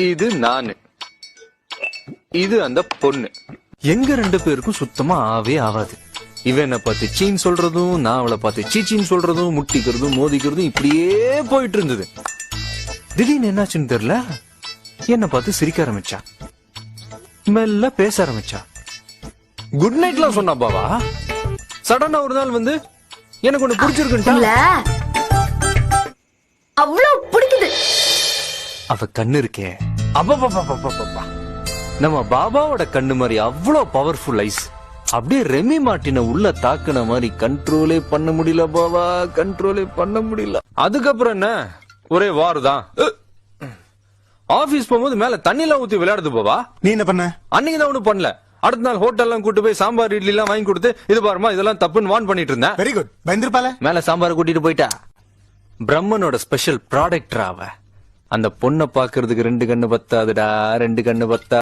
இது நானு, இது அந்த பொண்ணு. எங்க 2 பேருக்கும் சுத்தமா ஆவே ஆவாது. இவன் என்ன பார்த்து சீன் சொல்றதும், நான் அவளை பார்த்து சீச்சின்னு சொல்றதும், முட்டிக்கிறதும் மோதிக்கிறதும் இப்படியே போயிட்டு இருந்தது. திடீர்னு என்னாச்சுன்னு தெரியல, என்ன பார்த்து சிரிக்க ஆரம்பிச்சா, மெல்ல பேச ஆரம்பிச்சா, குட் நைட்லாம் சொன்னா பாவா. சடனா ஒரு நாள் வந்து எனக்கு ஒண்ணு பிடிச்சிருக்குன்ட்டா. அவ்வளவு பிடிக்குது. அவ கண்ணு இருக்கே, அப்பா நம்ம பாபாவோட கண்ணு மாதிரி அவ்வளோ பவர்ஃபுல் ஐஸ். அப்படியே ரெமி மார்ட்டின உள்ள தாக்குன மாதிரி கண்ட்ரோலே பண்ண முடியல பாபா, கண்ட்ரோலே பண்ண முடியல. அதுக்கப்புறம் என்ன, ஒரே வார் தான். ஆபீஸ் போகும்போது மேல தண்ணிலாம் ஊத்தி விளையாடுது பாபா. நீ என்ன பண்ண? அன்னைக்கு தான் ஒண்ணும் பண்ணல. அடுத்த நாள் ஹோட்டல்லாம் கூட்டு போய் சாம்பார் இட்லி எல்லாம் வாங்கி கொடுத்து, இது பாருமா இதெல்லாம் தப்புன்னு வார்ன் பண்ணிட்டு இருந்தேன். Very good. பயந்துருப்பால. மேல சாம்பார் கூட்டிட்டு போயிட்டா. பிரம்மனோட ஸ்பெஷல் ப்ராடக்ட் அவ. அந்த பொண்ணை பாக்குறதுக்கு 2 கண்ணு பத்தாதுடா, 2 கண்ணு பத்தா.